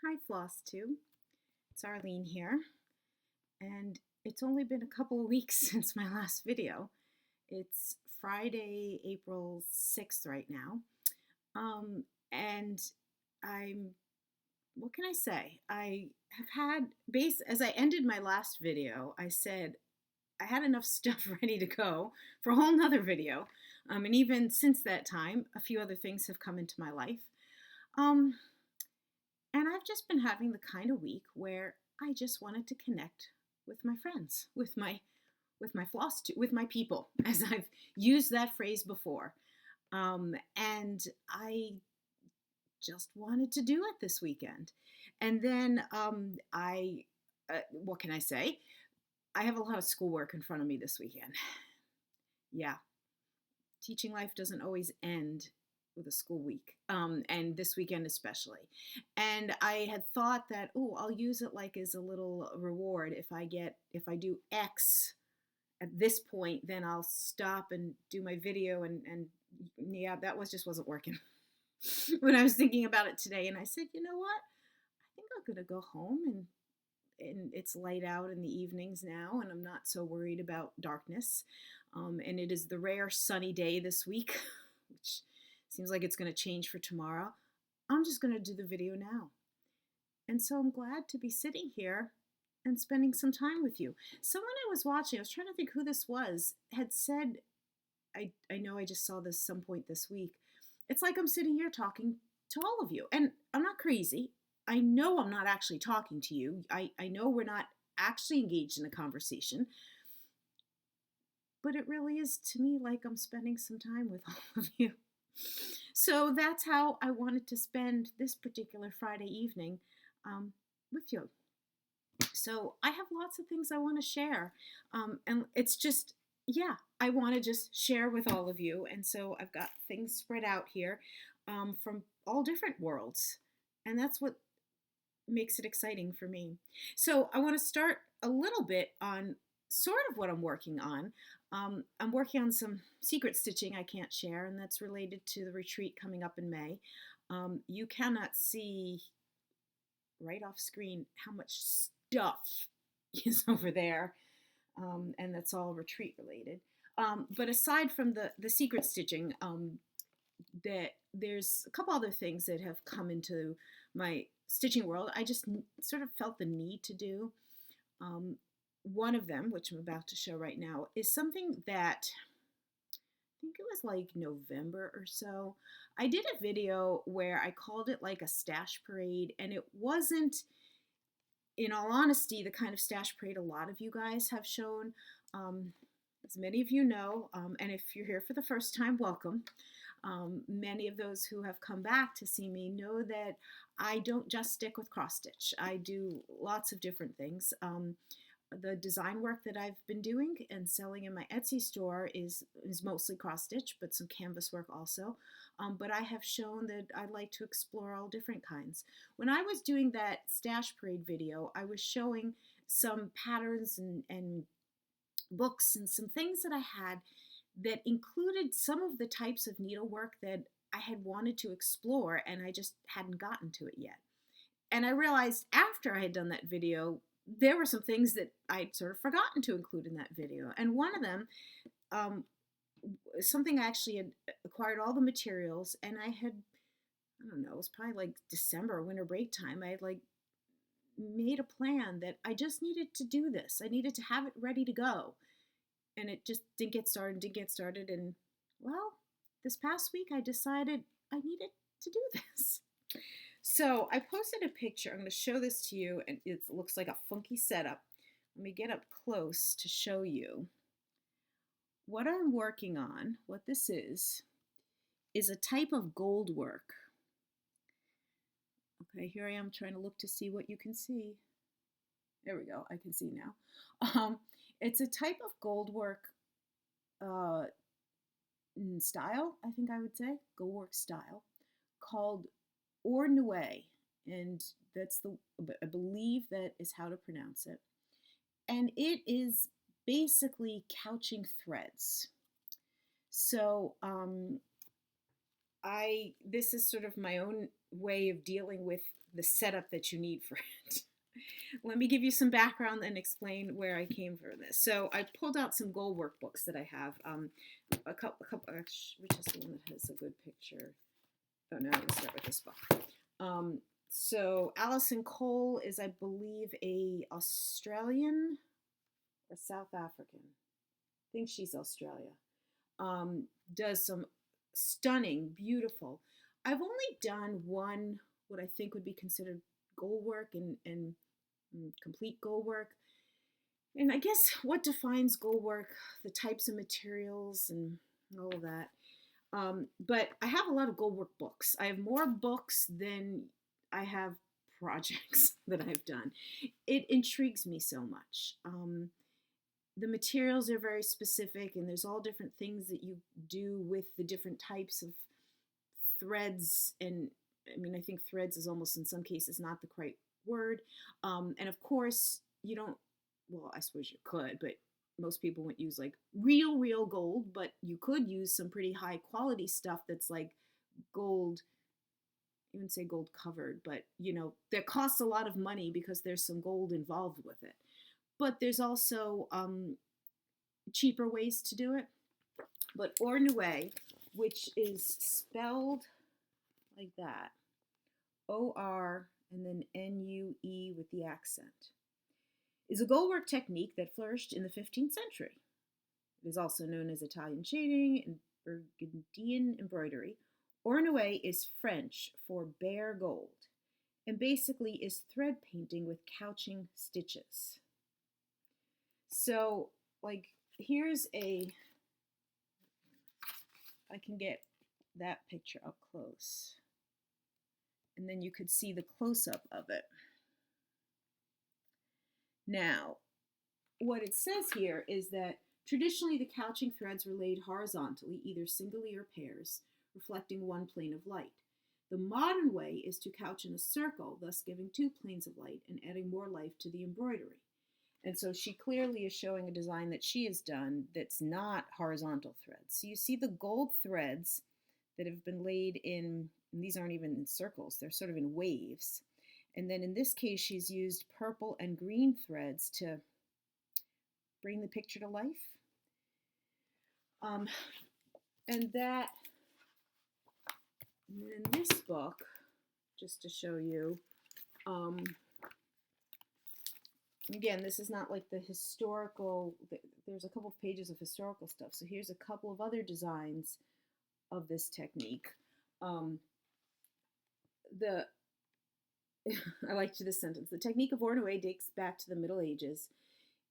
Hi, Flosstube. It's Arlene here, and it's only been a couple of weeks since my last video. It's Friday, April 6th right now. And I'm, what can I say? I have as I ended my last video, I said I had enough stuff ready to go for a whole nother video. And even since that time, a few other things have come into my life. Um, And I've just been having the kind of week where I just wanted to connect with my friends, with my people, as I've used that phrase before. And I just wanted to do it this weekend. And then what can I say? I have a lot of schoolwork in front of me this weekend. Yeah, teaching life doesn't always end with a school week, and this weekend especially. And I had thought that, oh, I'll use it like as a little reward. If I do X at this point, then I'll stop and do my video. And yeah, wasn't working. When I was thinking about it today, and I said, you know what? I think I'm gonna go home and it's light out in the evenings now, and I'm not so worried about darkness. And it is the rare sunny day this week, which seems like it's going to change for tomorrow. I'm just going to do the video now. And so I'm glad to be sitting here and spending some time with you. Someone I was watching, I was trying to think who this was, had said, I know I just saw this some point this week, it's like I'm sitting here talking to all of you. And I'm not crazy. I know I'm not actually talking to you. I know we're not actually engaged in a conversation. But it really is to me like I'm spending some time with all of you. So that's how I wanted to spend this particular Friday evening with you. So I have lots of things I want to share. And it's just, yeah, I want to just share with all of you. And so I've got things spread out here from all different worlds. And that's what makes it exciting for me. So I want to start a little bit on sort of what I'm working on. I'm working on some secret stitching I can't share, and that's related to the retreat coming up in May. You cannot see right off screen how much stuff is over there, and that's all retreat related. But aside from the secret stitching, that there's a couple other things that have come into my stitching world. I just sort of felt the need to do. One of them, which I'm about to show right now, is something that I think it was like November or so. I did a video where I called it like a stash parade, and it wasn't, in all honesty, the kind of stash parade a lot of you guys have shown. As many of you know, and if you're here for the first time, welcome. Many of those who have come back to see me know that I don't just stick with cross stitch. I do lots of different things. The design work that I've been doing and selling in my Etsy store is mostly cross stitch, but some canvas work also. But I have shown that I like to explore all different kinds. When I was doing that stash parade video, I was showing some patterns and books and some things that I had that included some of the types of needlework that I had wanted to explore, and I just hadn't gotten to it yet. And I realized after I had done that video, there were some things that I'd sort of forgotten to include in that video. And one of them, something I actually had acquired all the materials, and I don't know, it was probably like December, winter break time. I had like made a plan that I just needed to do this. I needed to have it ready to go. And it just didn't get started. And well, this past week I decided I needed to do this. So I posted a picture. I'm going to show this to you, and it looks like a funky setup. Let me get up close to show you what I'm working on. What this is a type of Goldwork. Okay, here I am trying to look to see what you can see. There we go. I can see now. It's a type of Goldwork style, I think I would say, Goldwork style, called Ornue, and I believe that is how to pronounce it. And it is basically couching threads. So this is sort of my own way of dealing with the setup that you need for it. Let me give you some background and explain where I came from this. So I pulled out some Goldwork books that I have. A couple, which is the one that has a good picture? Oh no, let's start with this book. So Alison Cole is, I believe, a Australian or South African. I think she's Australia. Does some stunning, beautiful. I've only done one, what I think would be considered Goldwork and complete Goldwork. And I guess what defines Goldwork, the types of materials and all of that. But I have a lot of Goldwork books. I have more books than I have projects that I've done. It intrigues me so much. The materials are very specific, and there's all different things that you do with the different types of threads. And I mean, I think threads is almost in some cases not the correct word. And of course, you don't, well, I suppose you could, but most people wouldn't use like real gold, but you could use some pretty high quality stuff that's like gold. I wouldn't say gold covered, but you know, that costs a lot of money because there's some gold involved with it. But there's also cheaper ways to do it. But Ornue, which is spelled like that, O-R and then N-U-E with the accent, is a Goldwork technique that flourished in the 15th century. It is also known as Italian shading and Burgundian embroidery. Ornue is French for bare gold and basically is thread painting with couching stitches. So, like, here's a, I can get that picture up close. And then you could see the close-up of it. Now, what it says here is that traditionally the couching threads were laid horizontally, either singly or pairs, reflecting one plane of light. The modern way is to couch in a circle, thus giving two planes of light and adding more life to the embroidery. And so she clearly is showing a design that she has done that's not horizontal threads. So you see the gold threads that have been laid in, and these aren't even in circles, they're sort of in waves. And then in this case, she's used purple and green threads to bring the picture to life. And that, and in this book, just to show you, again, this is not like the historical, there's a couple of pages of historical stuff. So here's a couple of other designs of this technique. I liked this sentence. The technique of Ornue dates back to the Middle Ages.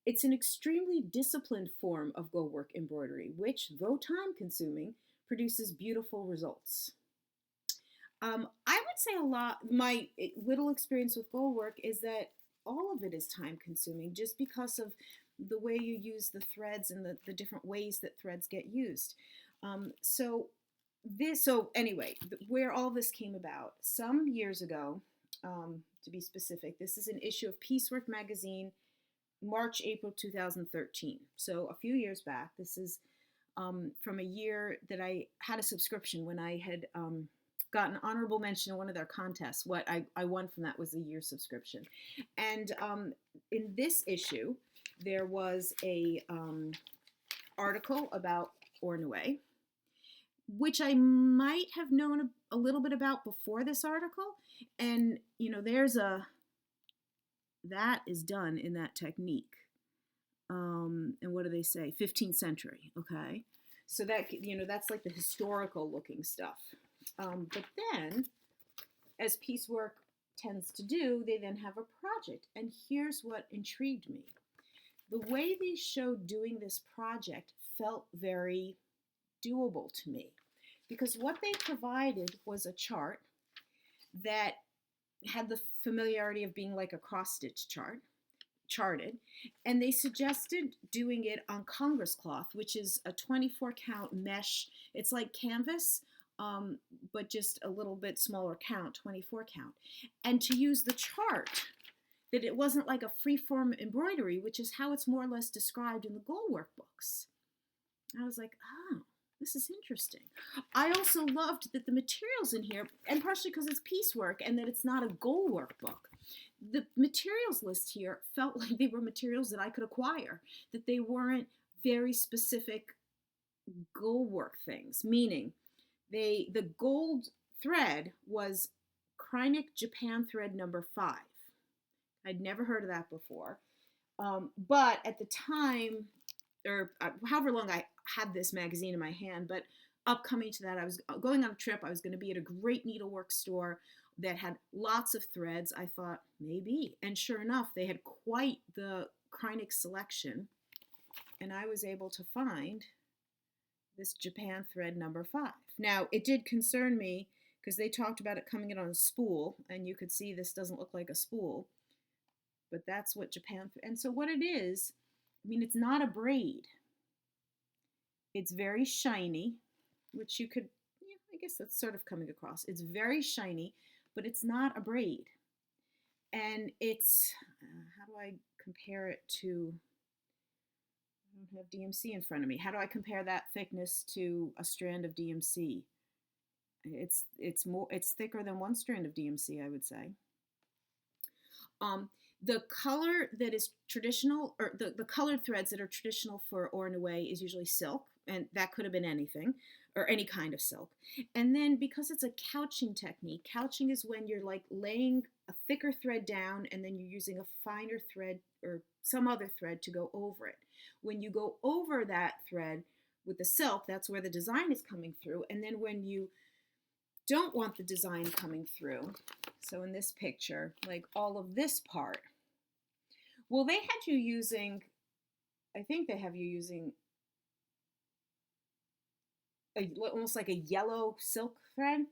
It's an extremely disciplined form of Goldwork embroidery, which, though time-consuming, produces beautiful results. I would say a lot, my little experience with Goldwork is that all of it is time-consuming just because of the way you use the threads and the different ways that threads get used. So anyway, where all this came about, some years ago, to be specific, this is an issue of Piecework magazine, March, April 2013. So a few years back. This is from a year that I had a subscription when I had got an honorable mention in one of their contests. What I won from that was a year subscription. And in this issue, there was a article about Ornue, which I might have known a little bit about before this article. And, you know, that is done in that technique. And what do they say? 15th century, okay? So that, you know, that's like the historical looking stuff. But then, as piecework tends to do, they then have a project. And here's what intrigued me. The way they showed doing this project felt very doable to me, because what they provided was a chart that had the familiarity of being like a cross-stitch charted, and they suggested doing it on Congress cloth, which is a 24 count mesh. It's like canvas, but just a little bit smaller count, 24 count, and to use the chart, that it wasn't like a free-form embroidery, which is how it's more or less described in the Goldwork books. I was like, oh, This is interesting. I also loved that the materials in here, and partially because it's piecework and that it's not a Goldwork book, the materials list here felt like they were materials that I could acquire, that they weren't very specific Goldwork things, meaning the gold thread was Kreinik Japan thread number 5. I'd never heard of that before. But at the time, or however long I had this magazine in my hand, but upcoming to that, I was going on a trip. I was going to be at a great needlework store that had lots of threads. I thought, maybe. And sure enough, they had quite the Kreinik selection. And I was able to find this Japan thread number 5. Now, it did concern me because they talked about it coming in on a spool, and you could see this doesn't look like a spool, but that's what Japan, and so what it is, I mean, it's not a braid. It's very shiny, which you could, yeah, I guess that's sort of coming across. It's very shiny, but it's not a braid. And it's, how do I compare it to, I don't have DMC in front of me. How do I compare that thickness to a strand of DMC? It's thicker than one strand of DMC, I would say. The color that is traditional, or the colored threads that are traditional for Ornue is usually silk, and that could have been anything, or any kind of silk. And then because it's a couching technique, couching is when you're like laying a thicker thread down and then you're using a finer thread or some other thread to go over it. When you go over that thread with the silk, that's where the design is coming through. And then when you don't want the design coming through, so in this picture, like all of this part, well, they had you using, I think they have you using almost like a yellow silk thread.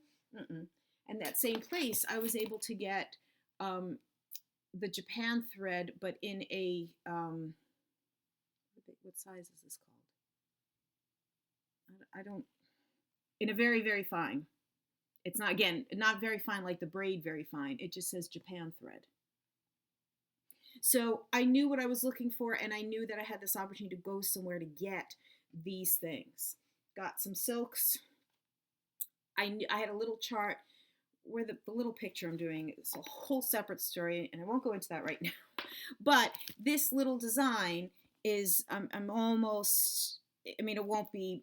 And that same place, I was able to get the Japan thread, but in a, what size is this called? I don't, in a very, very fine. It's not, again, not very fine like the braid very fine. It just says Japan thread. So I knew what I was looking for, and I knew that I had this opportunity to go somewhere to get these things. Got some silks. I had a little chart where the little picture I'm doing is a whole separate story, and I won't go into that right now. But this little design is, I'm almost, I mean, it won't be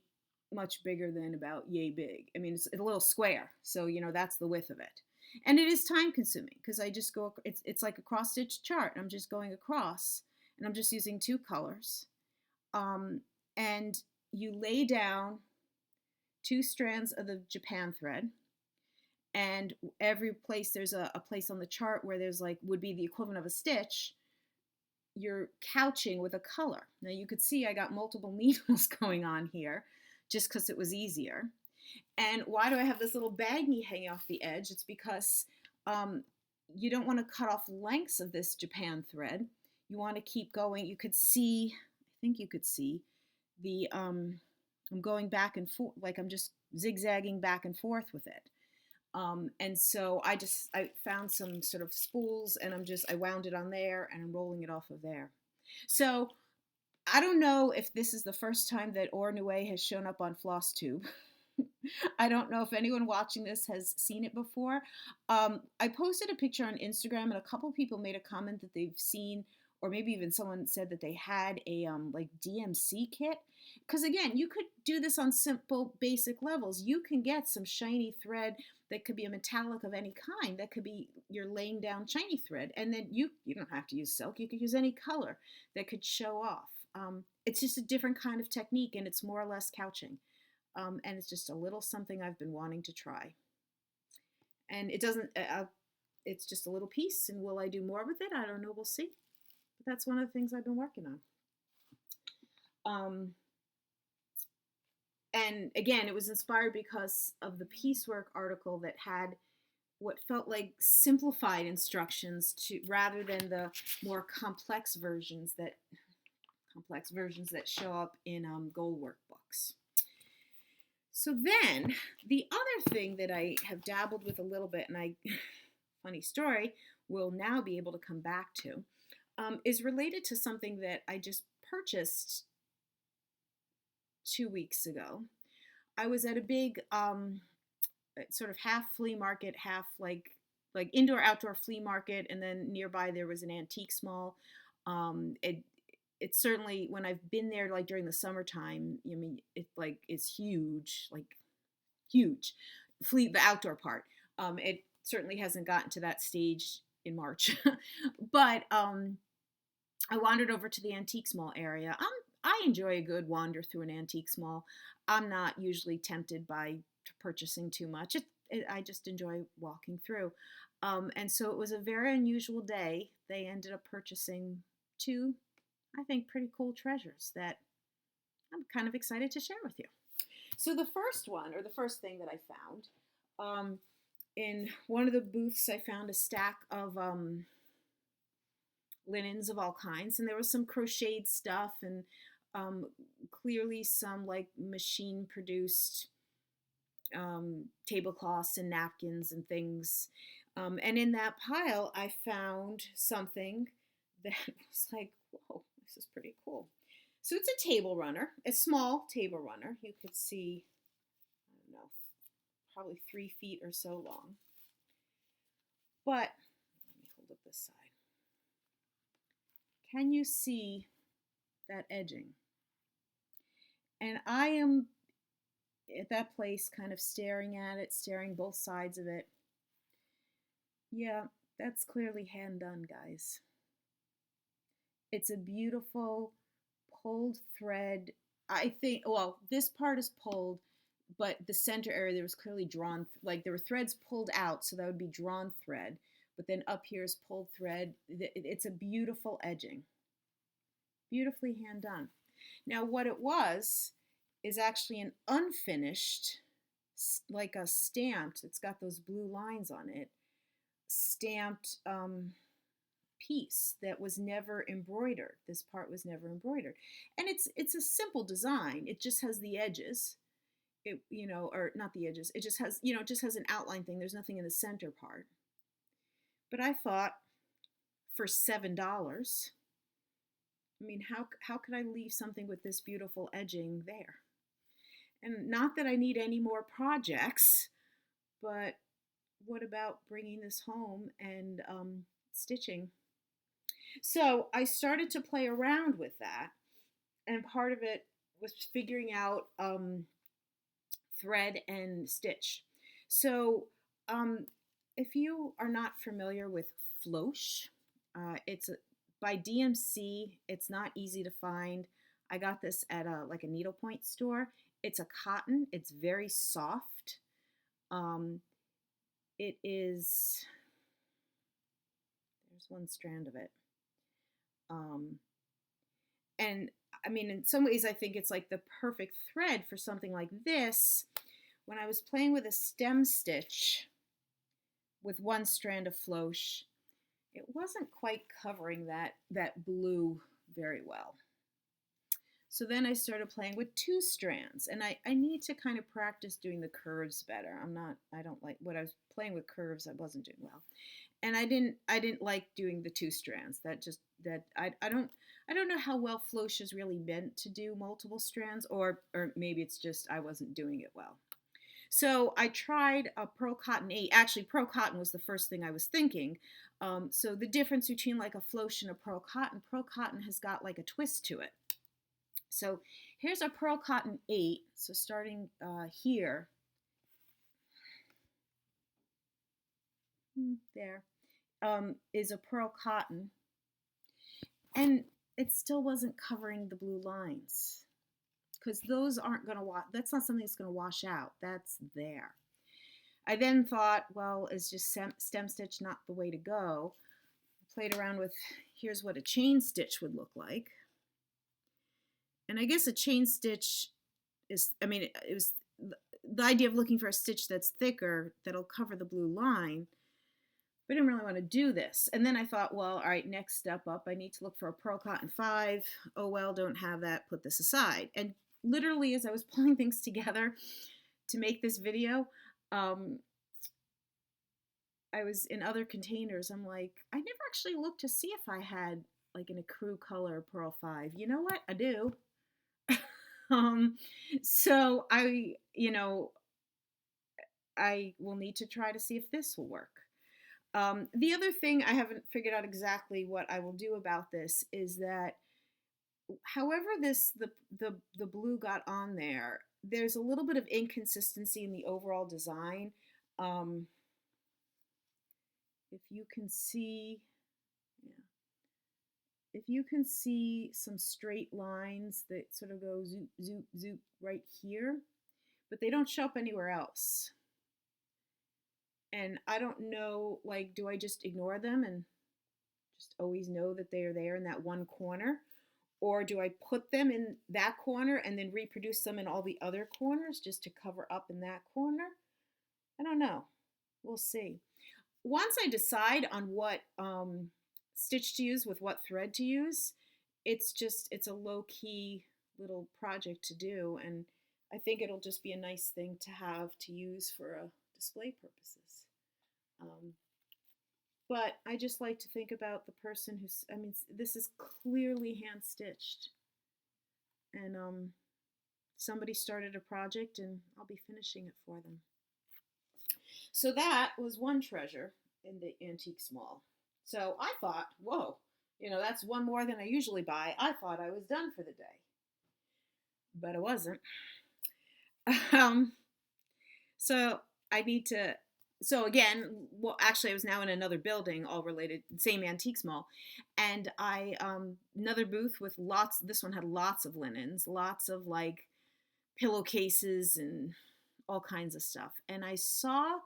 much bigger than about yay big. I mean, it's a little square, so you know that's the width of it, and it is time consuming because I just go. It's like a cross stitch chart. I'm just going across, and I'm just using 2 colors, and you lay down 2 strands of the Japan thread, and every place there's a place on the chart where there's like would be the equivalent of a stitch. You're couching with a color. Now you could see I got multiple needles going on here, just because it was easier. And why do I have this little baggie hanging off the edge? It's because you don't want to cut off lengths of this Japan thread. You want to keep going. You could see, I think you could see the, I'm going back and forth, like I'm just zigzagging back and forth with it. And so I found some sort of spools and I wound it on there and I'm rolling it off of there. So I don't know if this is the first time that Ornue has shown up on Flosstube. I don't know if anyone watching this has seen it before. I posted a picture on Instagram and a couple people made a comment that they've seen, or maybe even someone said that they had a like DMC kit. Because again, you could do this on simple basic levels. You can get some shiny thread that could be a metallic of any kind. That could be you're laying down shiny thread. And then you don't have to use silk. You could use any color that could show off. It's just a different kind of technique and it's more or less couching. And it's just a little something I've been wanting to try. And it doesn't, it's just a little piece, and will I do more with it? I don't know, we'll see. But that's one of the things I've been working on. And again, it was inspired because of the piecework article that had what felt like simplified instructions rather than the more complex versions that show up in Goldwork books. So then, the other thing that I have dabbled with a little bit, and funny story, will now be able to come back to, is related to something that I just purchased 2 weeks ago. I was at a big sort of half flea market, half like indoor outdoor flea market, and then nearby there was an antiques mall. It it's certainly when I've been there like during the summertime, I mean it like it's huge, like huge. The outdoor part. It certainly hasn't gotten to that stage in March, but I wandered over to the antiques mall area. I enjoy a good wander through an antiques mall. I'm not usually tempted by purchasing too much. I just enjoy walking through. And so it was a very unusual day. They ended up purchasing two, I think, pretty cool treasures that I'm kind of excited to share with you. So the first one, or the first thing that I found, in one of the booths, I found a stack of linens of all kinds, and there was some crocheted stuff and clearly some like machine produced tablecloths and napkins and things. And in that pile, I found something that was like, whoa, this is pretty cool. So it's a table runner, a small table runner. You could see, I don't know, probably 3 feet or so long. But let me hold up this side. Can you see that edging? And I am at that place kind of staring at it, staring both sides of it. Yeah, that's clearly hand done, guys. It's a beautiful pulled thread. I think, well, this part is pulled, but the center area there was clearly drawn, like there were threads pulled out, so that would be drawn thread. But then up here is pulled thread. It's a beautiful edging. Beautifully hand done. Now what it was is actually an unfinished, like a stamped, it's got those blue lines on it, stamped piece that was never embroidered. This part was never embroidered. And it's a simple design. It just has the edges. It, you know, or not the edges. It just has, you know, it just has an outline thing. There's nothing in the center part. But I thought for $7, I mean, how could I leave something with this beautiful edging there? And not that I need any more projects, but what about bringing this home and stitching? So I started to play around with that, and part of it was figuring out thread and stitch. So if you are not familiar with Floche, it's by DMC. It's not easy to find. I got this at like a needlepoint store. It's a cotton. It's very soft. It is, there's one strand of it. And I mean, in some ways, I think it's like the perfect thread for something like this. When I was playing with a stem stitch with one strand of Floche, it wasn't quite covering that blue very well. So then I started playing with 2 strands, and I need to kind of practice doing the curves better. I don't like, when I was playing with curves, I wasn't doing well. And I didn't like doing the 2 strands. I don't know how well Floche is really meant to do multiple strands, or maybe it's just I wasn't doing it well. So I tried a Pearl Cotton 8. Actually, Pearl Cotton was the first thing I was thinking. So the difference between like a Floche and a Pearl Cotton has got like a twist to it. So here's a Pearl Cotton 8. So starting here, there, is a Pearl Cotton. And it still wasn't covering the blue lines, because those aren't going to wash. That's not something that's going to wash out. That's there. I then thought, well, is just stem stitch not the way to go? I played around with, here's what a chain stitch would look like. And I guess a chain stitch is, I mean, it was the idea of looking for a stitch that's thicker that'll cover the blue line. But I didn't really want to do this. And then I thought, well, all right, next step up, I need to look for a Pearl Cotton 5. Oh, well, don't have that, put this aside. And literally, as I was pulling things together to make this video, I was in other containers. I'm like, I never actually looked to see if I had like an ecru color Pearl 5. You know what? I do. Um, so I will need to try to see if this will work. The other thing I haven't figured out exactly what I will do about this is that however the blue got on there, there's a little bit of inconsistency in the overall design. Um, if you can see, yeah, if you can see some straight lines that sort of go zoop, zoop, zoop right here, but they don't show up anywhere else. And I don't know, like, do I just ignore them and just always know that they are there in that one corner? Or do I put them in that corner and then reproduce them in all the other corners just to cover up in that corner? I don't know. We'll see. Once I decide on what stitch to use with what thread to use, it's a low-key little project to do, and I think it'll just be a nice thing to have to use for display purposes. But I just like to think about the person who's, I mean, this is clearly hand stitched. And somebody started a project and I'll be finishing it for them. So that was one treasure in the antique small. So I thought, whoa, that's one more than I usually buy. I thought I was done for the day. But I wasn't. So I need to, so again, well, actually I was now in another building, all related, same antiques mall. And I, another booth with lots, this one had lots of linens, lots of like pillowcases and all kinds of stuff. And I saw,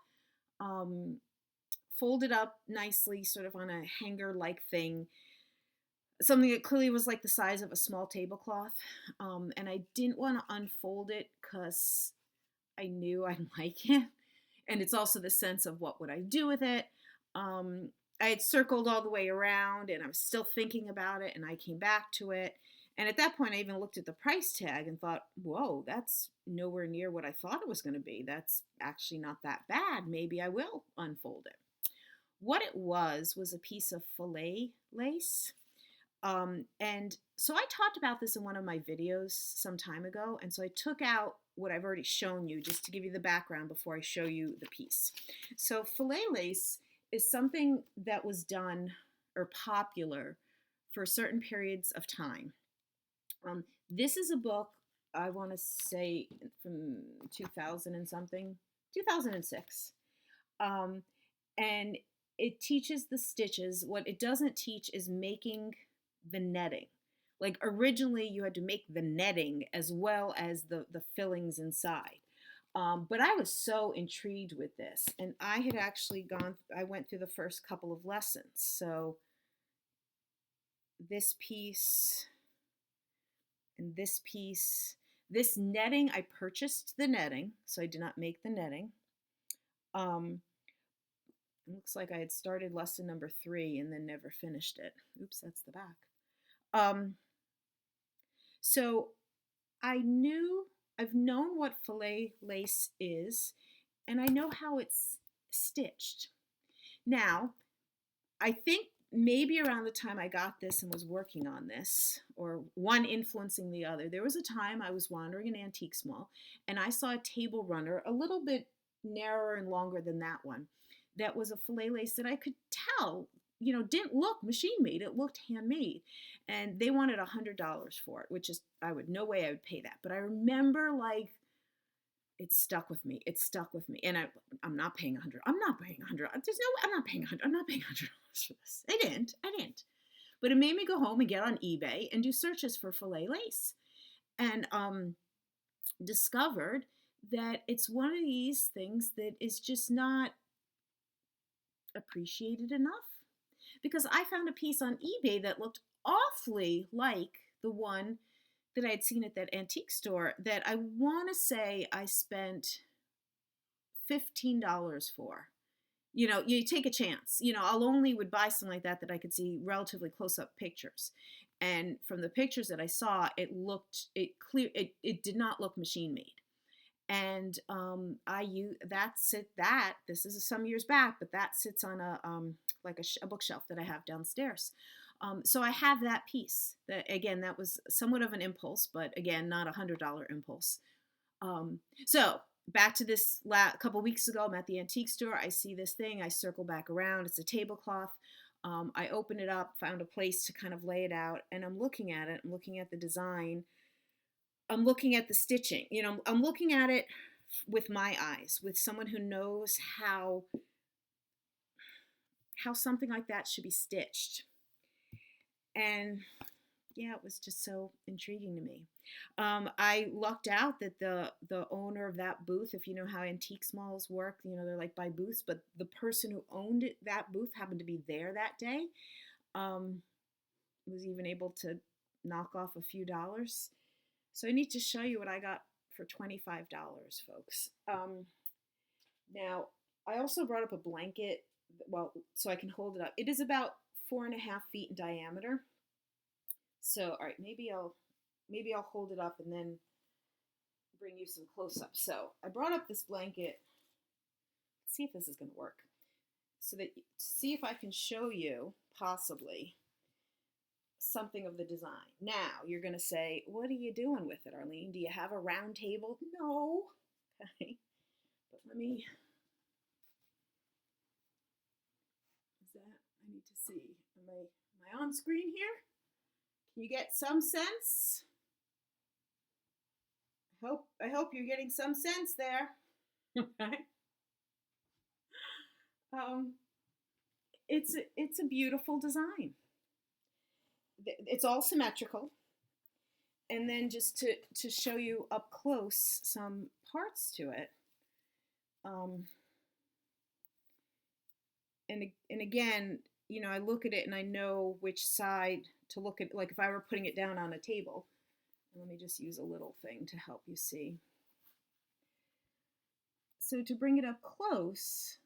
folded up nicely, sort of on a hanger-like thing, something that clearly was like the size of a small tablecloth. And I didn't want to unfold it because I knew I'd like it. And it's also the sense of what would I do with it. I had circled all the way around and I was still thinking about it, and I came back to it. And at that point, I even looked at the price tag and thought, whoa, that's nowhere near what I thought it was going to be. That's actually not that bad. Maybe I will unfold it. What it was a piece of Fillet lace. And so I talked about this in one of my videos some time ago. And so I took out what I've already shown you just to give you the background before I show you the piece. So Fillet lace is something that was done or popular for certain periods of time. This is a book, I want to say from 2000 and something, 2006. And it teaches the stitches. What it doesn't teach is making the netting. Like originally you had to make the netting as well as the fillings inside. But I was so intrigued with this, and I had actually I went through the first couple of lessons. So this piece and this piece, this netting, I purchased the netting, so I did not make the netting. It looks like I had started lesson number 3 and then never finished it. Oops, that's the back. So I've known what Fillet lace is, and I know how it's stitched. Now, I think maybe around the time I got this and was working on this, or one influencing the other, there was a time I was wandering an antique mall, and I saw a table runner a little bit narrower and longer than that one. That was a Fillet lace that I could tell, didn't look machine made. It looked handmade. And they wanted $100 for it, which is, no way I would pay that. But I remember like, it stuck with me. It stuck with me. And I'm not paying $100. I'm not paying $100. There's no way I'm not paying $100. I'm not paying $100 for this. I didn't. But it made me go home and get on eBay and do searches for Fillet lace. And discovered that it's one of these things that is just not appreciated enough, because I found a piece on eBay that looked awfully like the one that I had seen at that antique store that I want to say I spent $15 for. You take a chance. I'll only would buy something like that I could see relatively close-up pictures. And from the pictures that I saw, it did not look machine made. And this is some years back, but that sits on a bookshelf that I have downstairs. So I have that piece. That again, that was somewhat of an impulse, but again, not $100 impulse. So back to this couple weeks ago, I'm at the antique store. I see this thing. I circle back around. It's a tablecloth. I open it up, found a place to kind of lay it out, and I'm looking at it. I'm looking at the design. I'm looking at the stitching. I'm looking at it with my eyes, with someone who knows how something like that should be stitched. And yeah, it was just so intriguing to me. I lucked out that the owner of that booth, if you know how antique malls work, they're like by booths, but the person who owned that booth happened to be there that day. Was even able to knock off a few dollars. So I need to show you what I got for $25, folks. Now, I also brought up a blanket, so I can hold it up. It is about 4.5 feet in diameter. So, all right, maybe I'll hold it up and then bring you some close-ups. So I brought up this blanket. Let's see if this is going to work. So that see if I can show you possibly something of the design. Now you're going to say, "What are you doing with it, Arlene? Do you have a round table?" No. Okay. But let me. Is that? I need to see. Am I on screen here? Can you get some sense? I hope you're getting some sense there. Okay. It's a beautiful design. It's all symmetrical. And then just to show you up close some parts to it. And again, I look at it and I know which side to look at. Like if I were putting it down on a table, let me just use a little thing to help you see. So to bring it up close,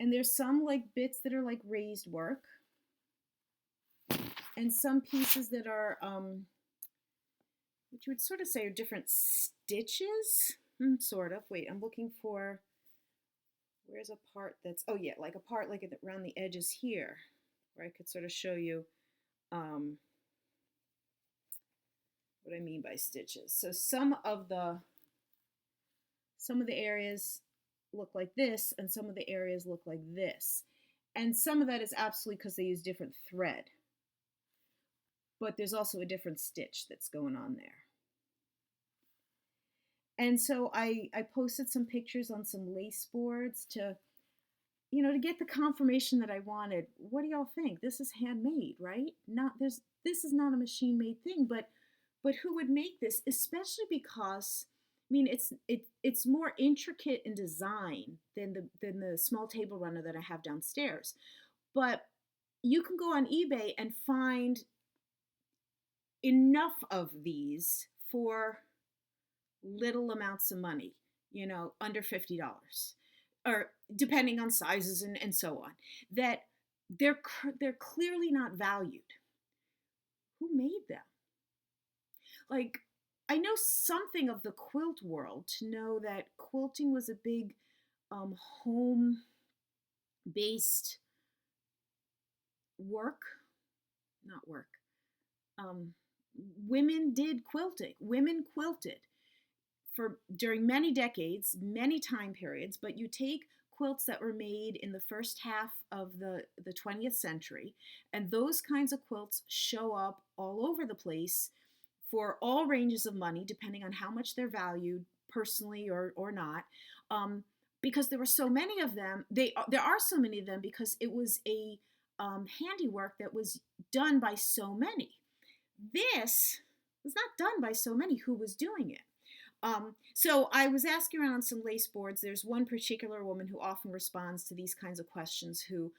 and there's some like bits that are like raised work, and some pieces that are, which you would sort of say are different stitches, sort of. Wait, I'm looking for, where's a part that's, oh yeah, like a part like around the edges here, where I could sort of show you what I mean by stitches. So some of the areas look like this, and some of the areas look like this. And some of that is absolutely because they use different thread. But there's also a different stitch that's going on there. And so I posted some pictures on some lace boards to get the confirmation that I wanted. What do y'all think? This is handmade, right? This is not a machine-made thing, but who would make this? Especially because, I mean, it's more intricate in design than the small table runner that I have downstairs. But you can go on eBay and find enough of these for little amounts of money, under $50, or depending on sizes and so on, that they're clearly not valued. Who made them? Like, I know something of the quilt world to know that quilting was a big home-based work. Women did quilting. Women quilted during many decades, many time periods, but you take quilts that were made in the first half of the 20th century, and those kinds of quilts show up all over the place for all ranges of money, depending on how much they're valued personally or not, because there were so many of them. There are so many of them because it was a handiwork that was done by so many. This was not done by so many. Who was doing it? So I was asking around on some lace boards. There's one particular woman who often responds to these kinds of questions who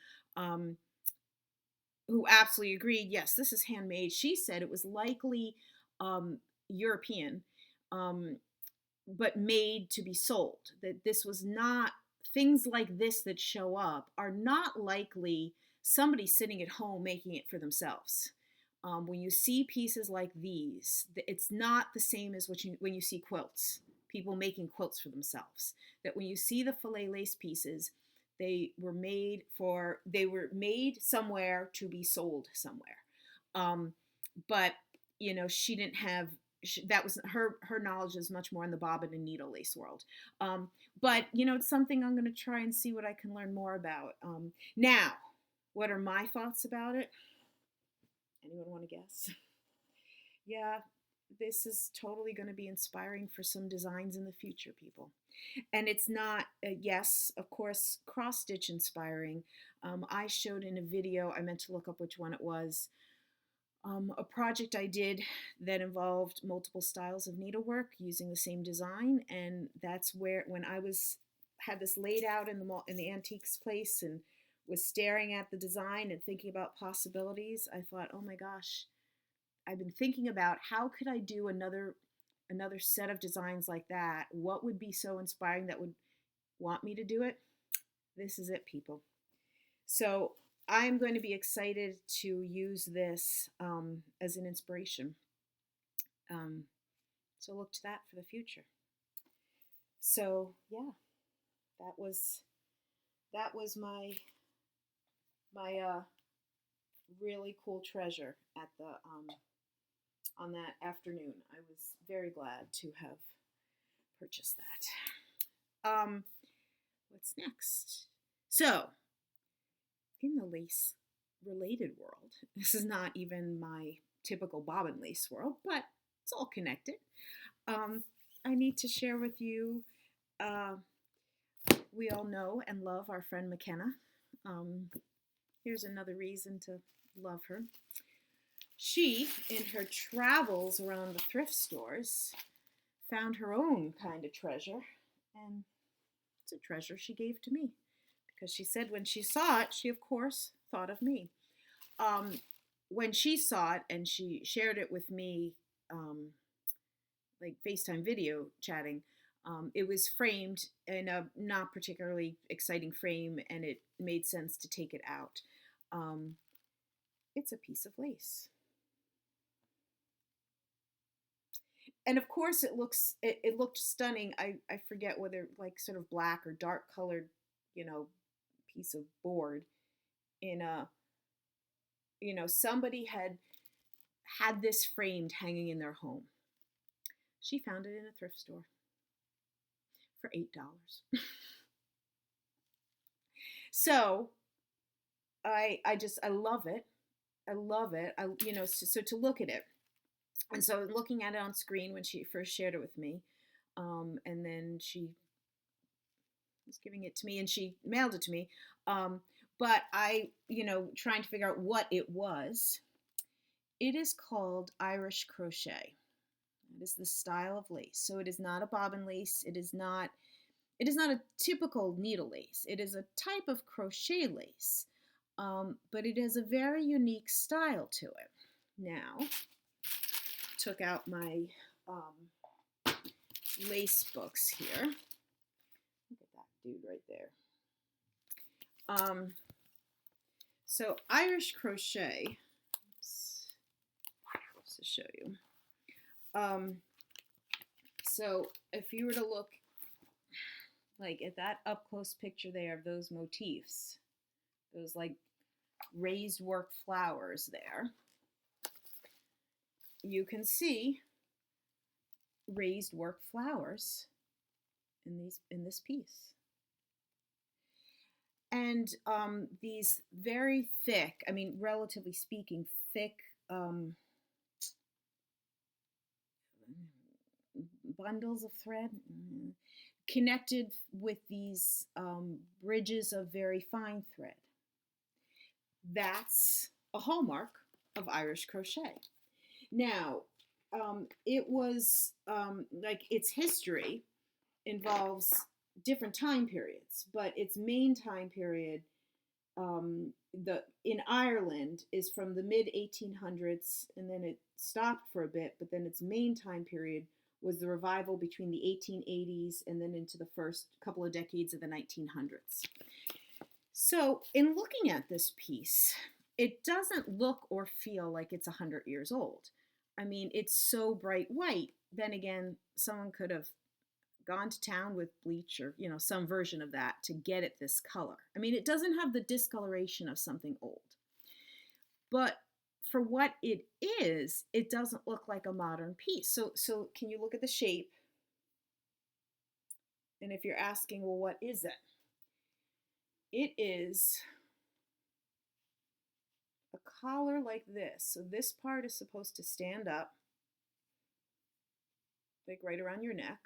absolutely agreed, yes, this is handmade. She said it was likely European, but made to be sold. That this was not, things like this that show up are not likely somebody sitting at home making it for themselves. When you see pieces like these, it's not the same as when you see quilts, people making quilts for themselves. That when you see the Fillet lace pieces, They were made somewhere to be sold somewhere. Um, but she didn't have that was her knowledge is much more in the bobbin and needle lace world. But it's something I'm going to try and see what I can learn more about. Now, what are my thoughts about it? Anyone want to guess? Yeah, this is totally going to be inspiring for some designs in the future, people. And it's not, yes, of course, cross stitch inspiring. I showed in a video, I meant to look up which one it was, a project I did that involved multiple styles of needlework using the same design. And that's where, when I had this laid out in the antiques place and was staring at the design and thinking about possibilities, I thought, oh my gosh, I've been thinking about how could I do another set of designs like that? What would be so inspiring that would want me to do it? This is it, people. So I'm going to be excited to use this as an inspiration. So look to that for the future. So yeah, that was my really cool treasure at the on that afternoon. I was very glad to have purchased that. What's next? So, in the lace related world, this is not even my typical bobbin lace world, but it's all connected. I need to share with you, we all know and love our friend McKenna. Here's another reason to love her. She, in her travels around the thrift stores, found her own kind of treasure, and it's a treasure she gave to me because she said when she saw it, she of course thought of me. When she saw it and she shared it with me, like FaceTime video chatting, it was framed in a not particularly exciting frame, and it made sense to take it out. It's a piece of lace. And of course it looked stunning. I forget whether like sort of black or dark colored, piece of board in a, somebody had this framed hanging in their home. She found it in a thrift store for $8. So I love it. I love it. So to look at it. And so looking at it on screen when she first shared it with me, and then she was giving it to me and she mailed it to me. But I, trying to figure out what it was. It is called Irish crochet. It is the style of lace. So it is not a bobbin lace. It is not a typical needle lace. It is a type of crochet lace, but it has a very unique style to it. Now, took out my lace books here. Look at that dude right there. So Irish crochet, oops, just to show you. So if you were to look like at that up close picture there of those motifs, those like raised work flowers there, you can see raised work flowers in this piece. And these very thick, relatively speaking, thick bundles of thread connected with these bridges of very fine thread. That's a hallmark of Irish crochet. Now, it was like its history involves different time periods, but its main time period in Ireland is from the mid 1800s, and then it stopped for a bit, but then its main time period was the revival between the 1880s and then into the first couple of decades of the 1900s. So in looking at this piece, it doesn't look or feel like it's 100 years old. It's so bright white. Then again, someone could have gone to town with bleach or, some version of that to get it this color. I mean, it doesn't have the discoloration of something old, but for what it is, it doesn't look like a modern piece. So can you look at the shape? And if you're asking, well, what is it? It is a collar like this. So this part is supposed to stand up, like right around your neck.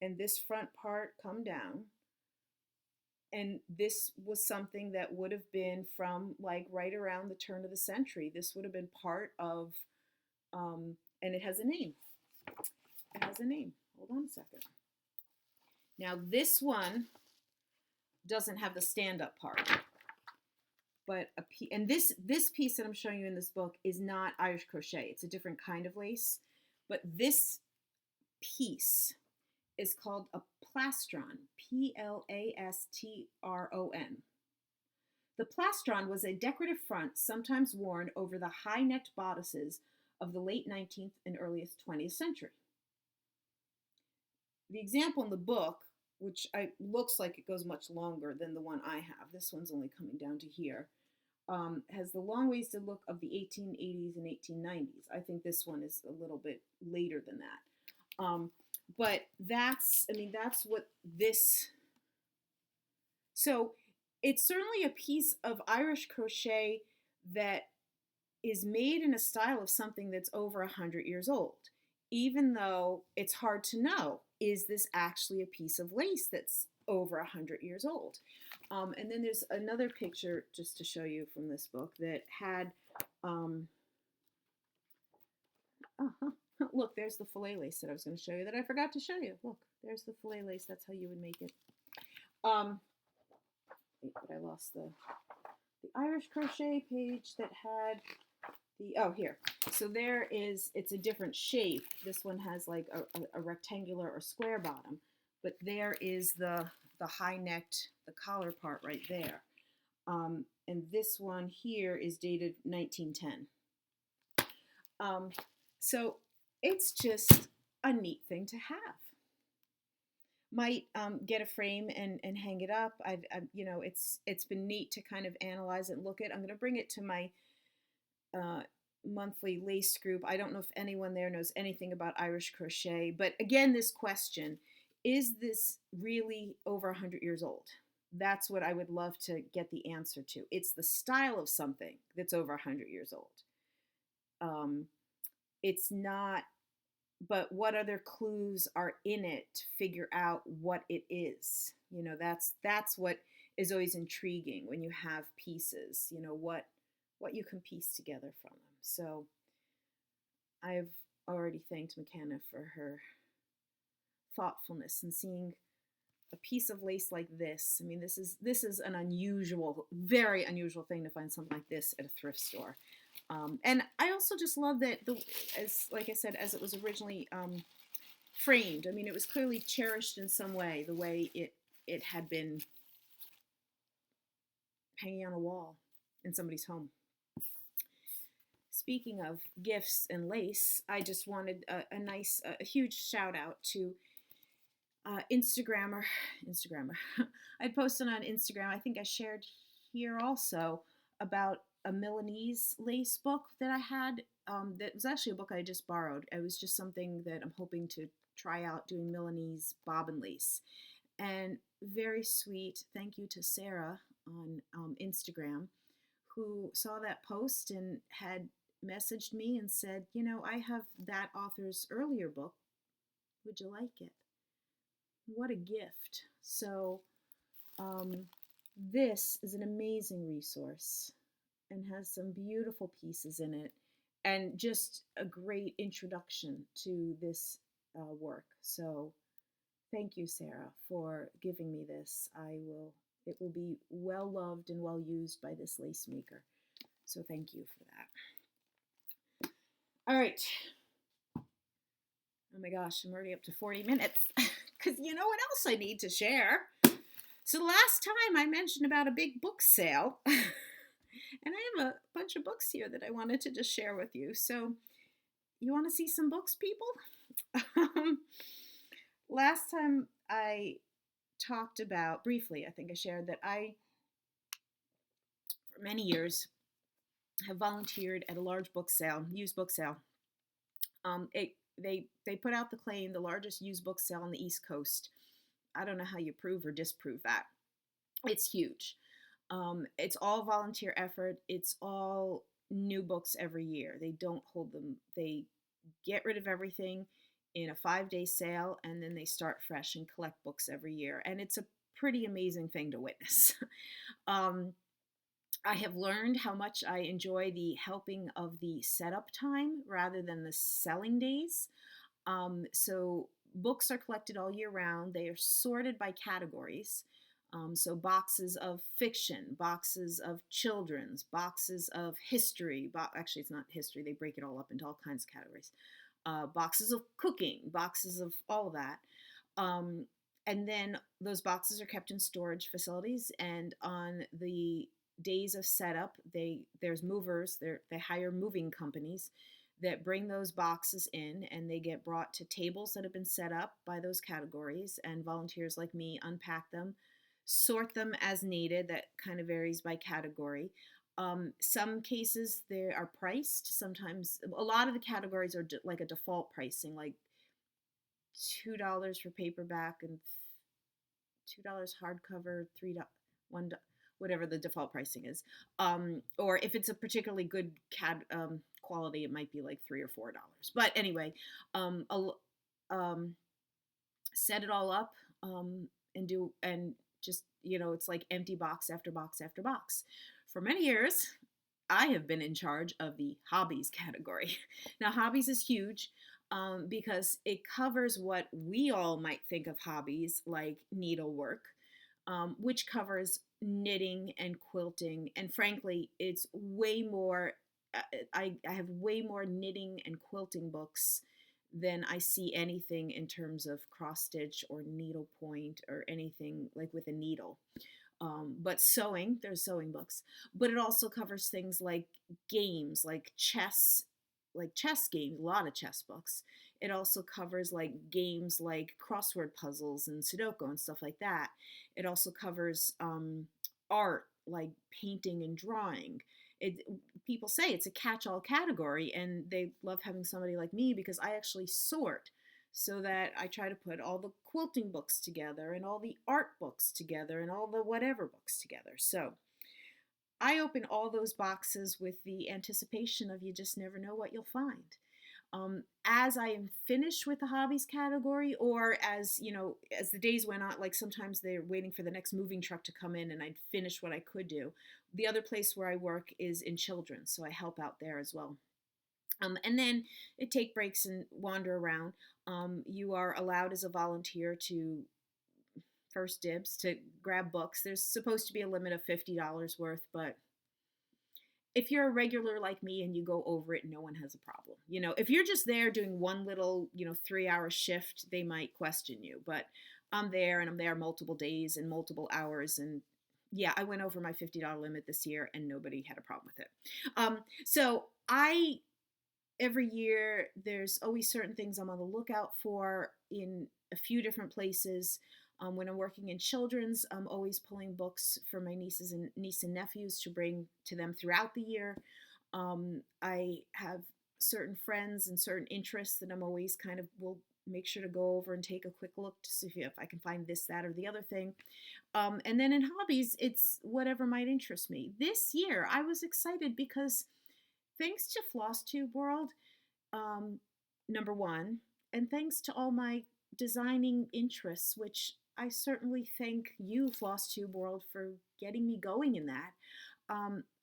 And this front part come down. And this was something that would have been from like right around the turn of the century. This would have been part of, and it has a name. It has a name. Hold on a second. Now this one doesn't have the stand-up part, but and this piece that I'm showing you in this book is not Irish crochet. It's a different kind of lace, but this piece is called a plastron, Plastron. The plastron was a decorative front sometimes worn over the high-necked bodices of the late 19th and earliest 20th century. The example in the book, which looks like it goes much longer than the one I have, this one's only coming down to here, has the long-waisted look of the 1880s and 1890s. I think this one is a little bit later than that. But that's what this, so it's certainly a piece of Irish crochet that is made in a style of something that's over 100 years old, even though it's hard to know, is this actually a piece of lace that's over 100 years old? And then there's another picture just to show you from this book that had, look, there's the fillet lace that I was going to show you that I forgot to show you. Look, there's the fillet lace. That's how you would make it. Wait, but I lost the Irish crochet page that had the, oh, here. So there is, it's a different shape. This one has like a rectangular or square bottom, but there is the high-necked, the collar part right there. And this one here is dated 1910. So it's just a neat thing to have. Might get a frame and hang it up. I've it's been neat to kind of analyze it and look at. I'm going to bring it to my monthly lace group. I don't know if anyone there knows anything about Irish crochet, but again, this question, is this really over 100 years old? That's what I would love to get the answer to. It's the style of something that's over 100 years old. It's not, but what other clues are in it to figure out what it is? That's what is always intriguing when you have pieces, what you can piece together from them. So I've already thanked McKenna for her thoughtfulness and seeing a piece of lace like this. I mean, this is an unusual, very unusual thing to find something like this at a thrift store. And I also just love that, like I said, as it was originally framed. I mean, it was clearly cherished in some way, the way it had been hanging on a wall in somebody's home. Speaking of gifts and lace, I just wanted a huge shout out to Instagrammer. I posted on Instagram, I think I shared here also, about a Milanese lace book that I had. That was actually a book I just borrowed. It was just something that I'm hoping to try out, doing Milanese bobbin lace. And very sweet, thank you to Sarah on Instagram, who saw that post and had messaged me and said, I have that author's earlier book. Would you like it? What a gift. So this is an amazing resource and has some beautiful pieces in it and just a great introduction to this work. So thank you, Sarah, for giving me this. It will be well loved and well used by this lace maker. So thank you for that. All right. Oh my gosh, I'm already up to 40 minutes. Because you know what else I need to share? So last time I mentioned about a big book sale. And I have a bunch of books here that I wanted to just share with you. So you want to see some books, people? last time I talked about briefly, I think I shared that I, for many years, have volunteered at a large book sale, used book sale. They put out the claim the largest used book sale on the East Coast. I don't know how you prove or disprove that. It's huge. It's all volunteer effort. It's all new books every year. They don't hold them. They get rid of everything in a 5-day sale, and then they start fresh and collect books every year. And it's a pretty amazing thing to witness. um, I have learned how much I enjoy the helping of the setup time rather than the selling days. So books are collected all year round. They are sorted by categories. So boxes of fiction, boxes of children's, boxes of history. Actually, it's not history. They break it all up into all kinds of categories. Boxes of cooking, boxes of all of that. Um, and then those boxes are kept in storage facilities. And on the days of setup, there's movers. They hire moving companies that bring those boxes in, and they get brought to tables that have been set up by those categories, and volunteers like me unpack them, sort them as needed. That kind of varies by category. Some cases they are priced. Sometimes a lot of the categories are like a default pricing, like $2 for paperback and $2 hardcover, $1, whatever the default pricing is. Or if it's a particularly good quality, it might be like $3 or $4. But anyway, um, um, set it all up, and just, it's like empty box after box after box. For many years, I have been in charge of the hobbies category. Now, hobbies is huge, because it covers what we all might think of hobbies, like needlework, which covers knitting and quilting. And frankly, it's way more. I have way more knitting and quilting books than I see anything in terms of cross stitch or needlepoint or anything like with a needle. But sewing, there's sewing books, but it also covers things like games, like chess games, a lot of chess books. It also covers like games like crossword puzzles and Sudoku and stuff like that. It also covers art, like painting and drawing. It, people say it's a catch-all category, and they love having somebody like me because I actually sort, so that I try to put all the quilting books together and all the art books together and all the whatever books together. So I open all those boxes with the anticipation of you just never know what you'll find. As I am finished with the hobbies category, or as the days went on, like sometimes they're waiting for the next moving truck to come in and I'd finish what I could do. The other place where I work is in children's, so I help out there as well. And then I take breaks and wander around. You are allowed as a volunteer to first dibs to grab books. There's supposed to be a limit of $50 worth, but if you're a regular like me and you go over it, no one has a problem. If you're just there doing one little, 3-hour shift, they might question you. But I'm there, and I'm there multiple days and multiple hours. And yeah, I went over my $50 limit this year and nobody had a problem with it. So every year, there's always certain things I'm on the lookout for in a few different places. When I'm working in children's, I'm always pulling books for my niece and nephews to bring to them throughout the year. I have certain friends and certain interests that I'm always kind of will make sure to go over and take a quick look to see if I can find this, that, or the other thing. And then in hobbies, it's whatever might interest me. This year, I was excited because thanks to Flosstube World, number one, and thanks to all my designing interests, which I certainly thank you, Flosstube World, for getting me going in that.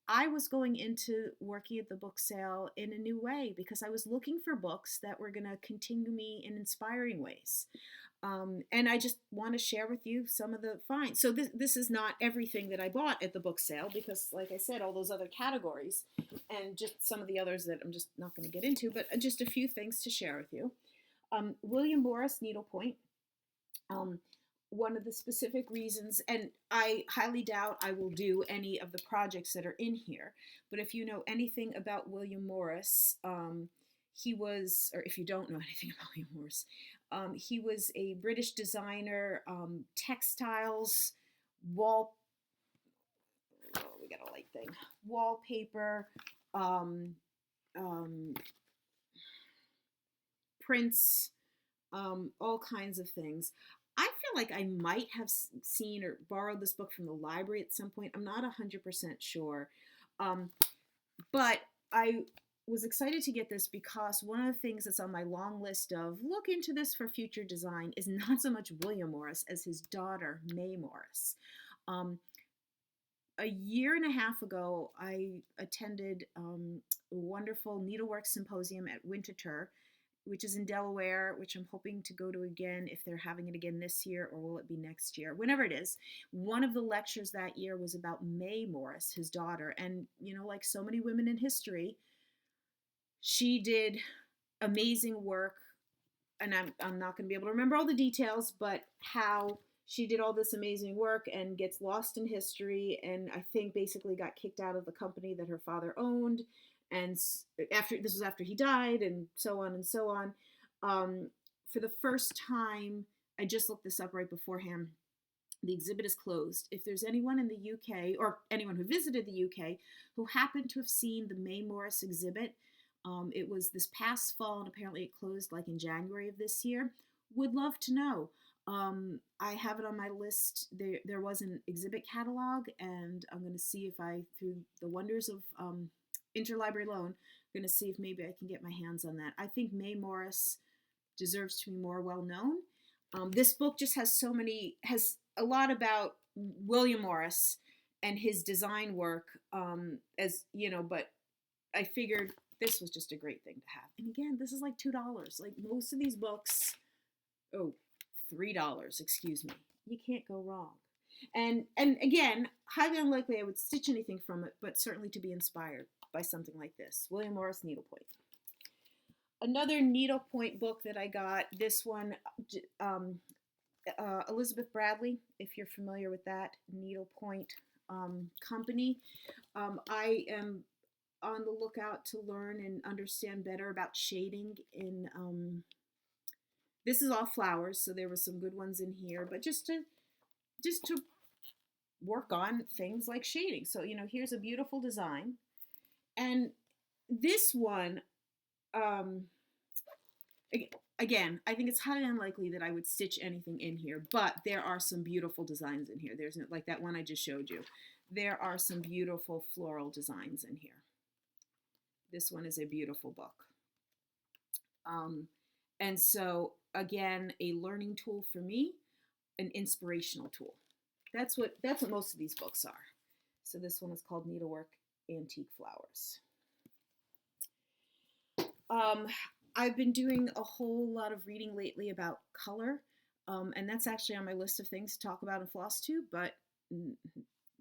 I was going into working at the book sale in a new way because I was looking for books that were going to continue me in inspiring ways. And I just want to share with you some of the finds. So this is not everything that I bought at the book sale because, like I said, all those other categories and just some of the others that I'm just not going to get into, but just a few things to share with you. William Morris needlepoint. One of the specific reasons, and I highly doubt I will do any of the projects that are in here, but if you know anything about William Morris, he was, or if you don't know anything about William Morris, He was a British designer, textiles, wall. Oh, we got a light thing. Wallpaper, um, um, prints, all kinds of things. I feel like I might have seen or borrowed this book from the library at some point. I'm not 100% sure. Um, but I was excited to get this because one of the things that's on my long list of look into this for future design is not so much William Morris as his daughter, May Morris. A year and a half ago, I attended a wonderful needlework symposium at Winterthur, which is in Delaware, which I'm hoping to go to again if they're having it again this year, or will it be next year? Whenever it is. One of the lectures that year was about May Morris, his daughter. And, you know, like so many women in history, she did amazing work. And I'm not going to be able to remember all the details, but how she did all this amazing work and gets lost in history, and I think basically got kicked out of the company that her father owned, and after he died, and so on and so on. For the first time, I just looked this up right beforehand. The exhibit is closed. If there's anyone in the UK or anyone who visited the UK who happened to have seen the May Morris exhibit, it was this past fall, and apparently it closed like in January of this year. Would love to know. I have it on my list. There was an exhibit catalog, and I'm going to see if through the wonders of interlibrary loan, I'm going to see if maybe I can get my hands on that. I think May Morris deserves to be more well known. This book just has a lot about William Morris and his design work, as you know, but I figured this was just a great thing to have. And again, this is like $2. Like most of these books, $3, excuse me. You can't go wrong. And again, highly unlikely I would stitch anything from it, but certainly to be inspired by something like this. William Morris Needlepoint. Another needlepoint book that I got, this one, Elizabeth Bradley, if you're familiar with that needlepoint company. I am on the lookout to learn and understand better about shading in this is all flowers, so there were some good ones in here, but just to work on things like shading. So, you know, here's a beautiful design. And this one, again, I think it's highly unlikely that I would stitch anything in here, but there are some beautiful designs in here. There's like that one I just showed you. There are some beautiful floral designs in here. This one is a beautiful book. And so, again, a learning tool for me, an inspirational tool. That's what most of these books are. So this one is called Needlework Antique Flowers. I've been doing a whole lot of reading lately about color, and that's actually on my list of things to talk about in Flosstube, but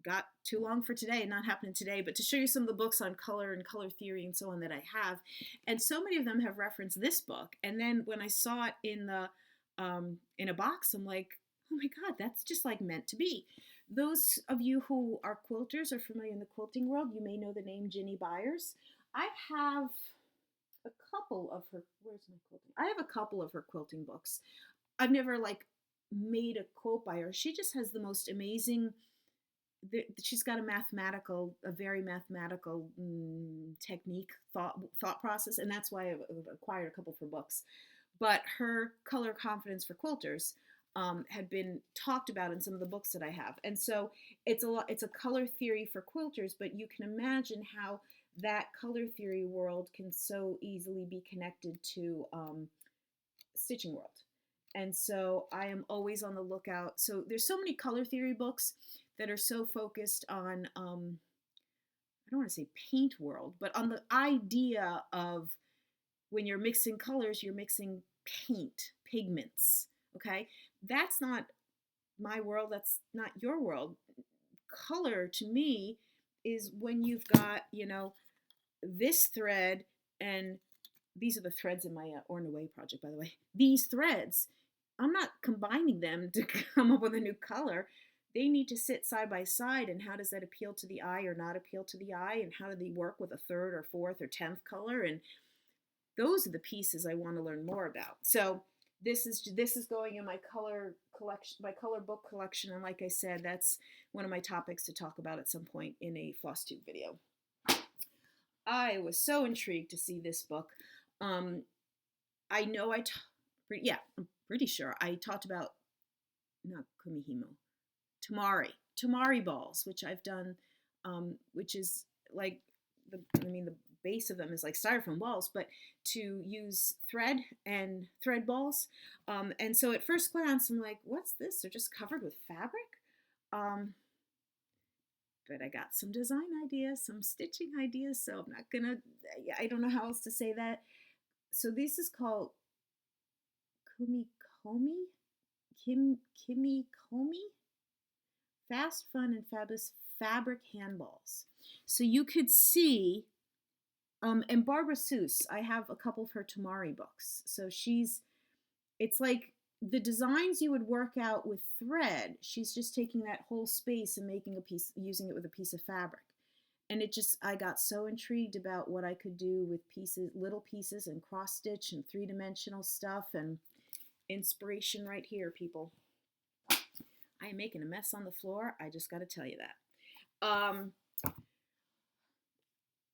got too long for today, not happening today, but to show you some of the books on color and color theory and so on that I have. And so many of them have referenced this book. And then when I saw it in a box, I'm like, oh my God, that's just like meant to be. Those of you who are quilters or familiar in the quilting world, you may know the name Ginny Byers. I have a couple of her, where's my quilting? I have a couple of her quilting books. I've never like made a quilt by her. She just has the most amazing, she's got a very mathematical technique, thought process, and that's why I've acquired a couple of her books. But her color confidence for quilters had been talked about in some of the books that I have, and so it's a color theory for quilters. But you can imagine how that color theory world can so easily be connected to stitching world. And so I am always on the lookout. So there's so many color theory books that are so focused on, I don't want to say paint world, but on the idea of when you're mixing colors, you're mixing pigments, okay? That's not my world, that's not your world. Color to me is when you've got, you know, this thread, and these are the threads in my Orn Away project, by the way. These threads, I'm not combining them to come up with a new color. They need to sit side by side, and how does that appeal to the eye or not appeal to the eye, and how do they work with a third or fourth or 10th color, and those are the pieces I want to learn more about. So this is going in my color collection, my color book collection, and like I said, that's one of my topics to talk about at some point in a Flosstube video. I was so intrigued to see this book. I know I'm pretty sure I talked about, not kumihimo, tamari balls, which I've done, which is like the base of them is like styrofoam balls, but to use thread and thread balls. And so at first glance, I'm like, what's this? They're just covered with fabric. But I got some design ideas, some stitching ideas, so I'm not gonna, I don't know how else to say that. So this is called kimikomi, Fast, Fun, and Fabulous Fabric Handballs. So you could see, and Barbara Seuss, I have a couple of her Tamari books. So it's like the designs you would work out with thread. She's just taking that whole space and making a piece, using it with a piece of fabric. And I got so intrigued about what I could do with pieces, little pieces and cross stitch and three-dimensional stuff, and inspiration right here, people. I am making a mess on the floor. I just got to tell you that.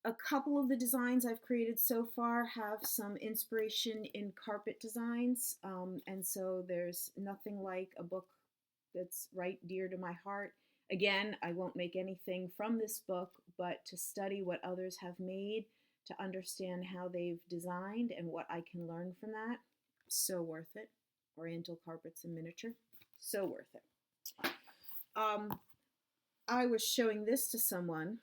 A couple of the designs I've created so far have some inspiration in carpet designs, and so there's nothing like a book that's right dear to my heart. Again, I won't make anything from this book, but to study what others have made, to understand how they've designed and what I can learn from that, so worth it. Oriental carpets in miniature, so worth it. I was showing this to someone.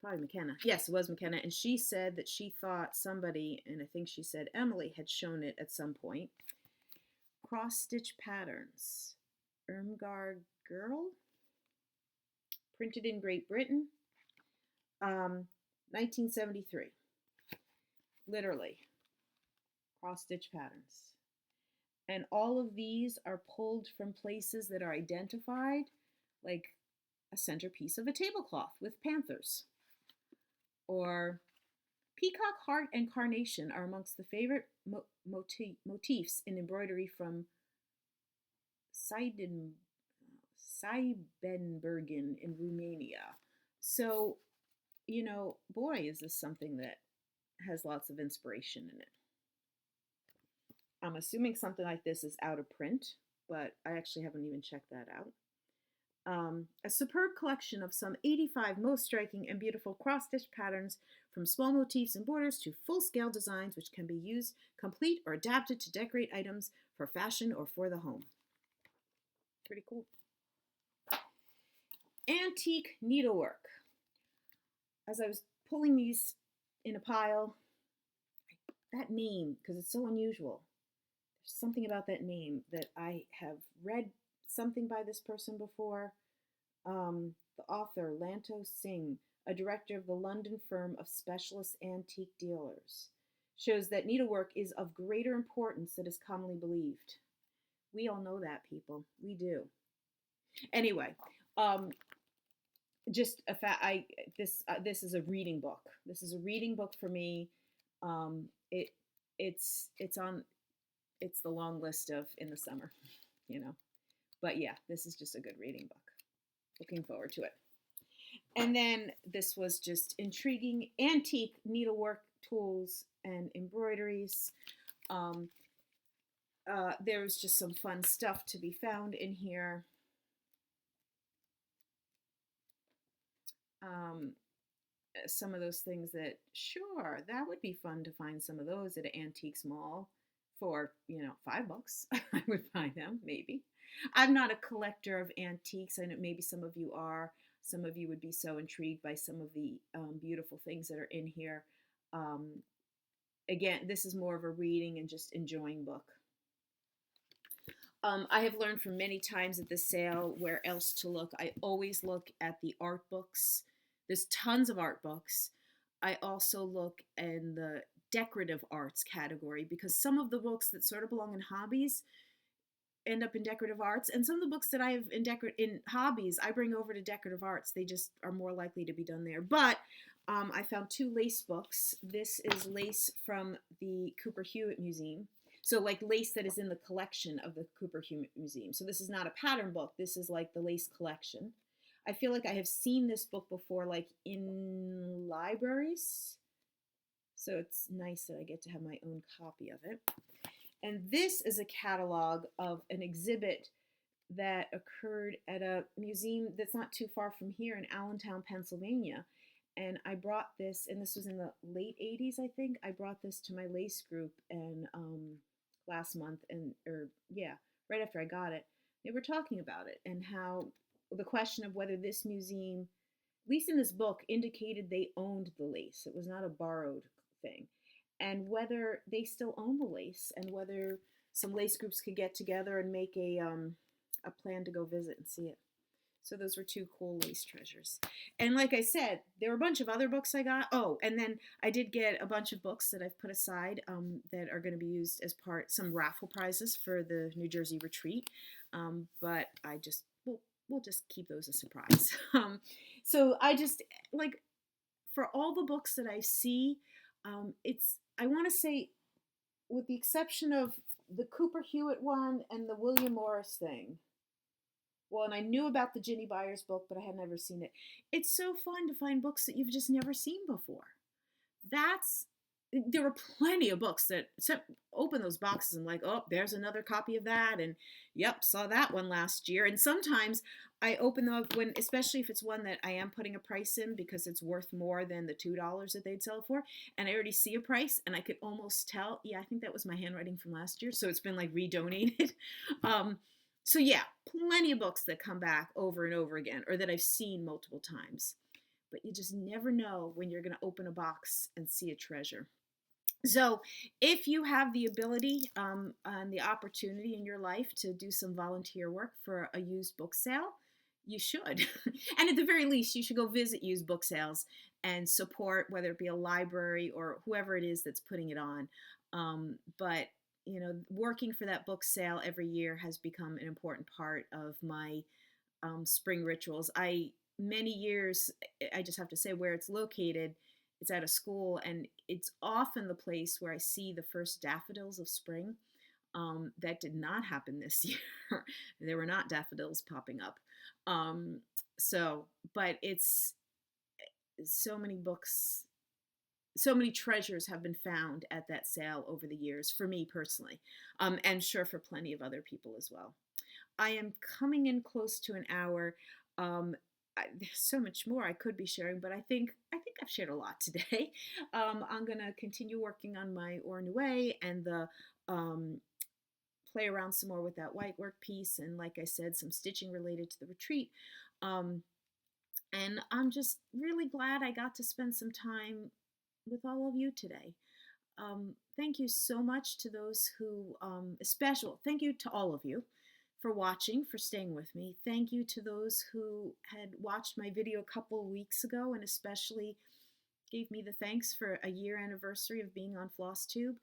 Probably McKenna. Yes, it was McKenna. And she said that she thought somebody, and I think she said Emily, had shown it at some point. Cross-stitch patterns. Irmgard Girl. Printed in Great Britain. 1973. Literally. Cross-stitch patterns. And all of these are pulled from places that are identified, like a centerpiece of a tablecloth with panthers. Or peacock, heart, and carnation are amongst the favorite motifs in embroidery from Siebenbergen in Romania. So, you know, boy, is this something that has lots of inspiration in it. I'm assuming something like this is out of print, but I actually haven't even checked that out. A superb collection of some 85 most striking and beautiful cross-stitch patterns, from small motifs and borders to full-scale designs which can be used complete or adapted to decorate items for fashion or for the home. Pretty cool. Antique needlework. As I was pulling these in a pile, that name, because it's so unusual, there's something about that name that I have read something by this person before. The author, Lanto Singh, a director of the London firm of specialist antique dealers, shows that needlework is of greater importance than is commonly believed. We all know that, people. We do. Anyway, just a fact. This is a reading book. This is a reading book for me. It's the long list of in the summer, you know. But yeah, this is just a good reading book. Looking forward to it. And then this was just intriguing antique needlework tools and embroideries. There's just some fun stuff to be found in here. Some of those things that, sure, that would be fun to find some of those at an antiques mall for, you know, $5. I would buy them, maybe. I'm not a collector of antiques. I know maybe some of you are. Some of you would be so intrigued by some of the beautiful things that are in here. Again, this is more of a reading and just enjoying book. I have learned from many times at the sale where else to look. I always look at the art books. There's tons of art books. I also look in the decorative arts category, because some of the books that sort of belong in hobbies end up in decorative arts, and some of the books that I have in hobbies I bring over to decorative arts. They just are more likely to be done there. But I found two lace books. This is lace from the Cooper Hewitt Museum. So like lace that is in the collection of the Cooper Hewitt Museum. So this is not a pattern book. This is like the lace collection. I feel like I have seen this book before, like in libraries. So it's nice that I get to have my own copy of it. And this is a catalog of an exhibit that occurred at a museum that's not too far from here in Allentown, Pennsylvania. And I brought this, and this was in the late 80s, I think. I brought this to my lace group and last month, right after I got it, they were talking about it and how the question of whether this museum, at least in this book, indicated they owned the lace. It was not a borrowed thing. And whether they still own the lace and whether some lace groups could get together and make a plan to go visit and see it. So those were two cool lace treasures. And like I said, there were a bunch of other books I got. Oh, and then I did get a bunch of books that I've put aside that are going to be used as some raffle prizes for the New Jersey retreat. But we'll just keep those a surprise. So I just, like, for all the books that I see, I want to say, with the exception of the Cooper Hewitt one and the William Morris thing, well, and I knew about the Ginny Byers book, but I had never seen it. It's so fun to find books that you've just never seen before. There were plenty of books that open those boxes and like, oh, there's another copy of that. And yep, saw that one last year. And sometimes I open them up especially if it's one that I am putting a price in because it's worth more than the $2 that they'd sell it for. And I already see a price and I could almost tell, yeah, I think that was my handwriting from last year. So it's been like redonated. So yeah, plenty of books that come back over and over again or that I've seen multiple times. But you just never know when you're going to open a box and see a treasure. So if you have the ability and the opportunity in your life to do some volunteer work for a used book sale, you should. And at the very least, you should go visit used book sales and support, whether it be a library or whoever it is that's putting it on. But you know, working for that book sale every year has become an important part of my spring rituals. Many years, I just have to say where it's located, it's at a school, and it's often the place where I see the first daffodils of spring. That did not happen this year. There were not daffodils popping up. But it's so many books, so many treasures have been found at that sale over the years for me personally, and sure for plenty of other people as well. I am coming in close to an hour. There's so much more I could be sharing, but I think I've shared a lot today. I'm gonna continue working on my Or Noué and the play around some more with that white work piece, and like I said, some stitching related to the retreat. And I'm just really glad I got to spend some time with all of you today. Thank you so much to those who, thank you to all of you for watching, for staying with me. Thank you to those who had watched my video a couple of weeks ago and especially gave me the thanks for a year anniversary of being on Flosstube.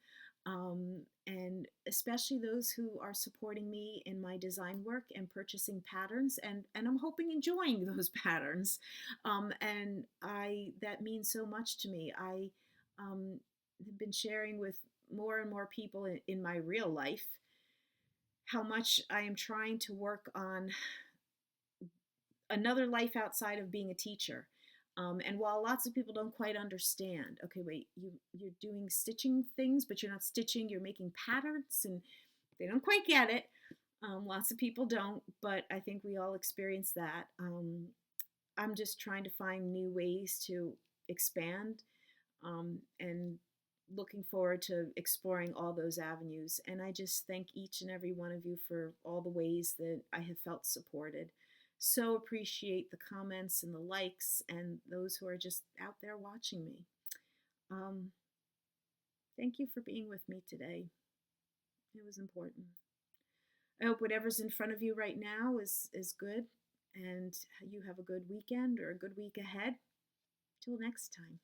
And especially those who are supporting me in my design work and purchasing patterns, and I'm hoping enjoying those patterns. And that means so much to me. I have been sharing with more and more people in my real life how much I am trying to work on another life outside of being a teacher. And while lots of people don't quite understand, okay, wait, you're doing stitching things, but you're not stitching, you're making patterns, and they don't quite get it. Lots of people don't, but I think we all experience that. I'm just trying to find new ways to expand, and looking forward to exploring all those avenues. And I just thank each and every one of you for all the ways that I have felt supported. So appreciate the comments and the likes and those who are just out there watching me. Thank you for being with me today. It was important. I hope whatever's in front of you right now is good, and you have a good weekend or a good week ahead. Till next time.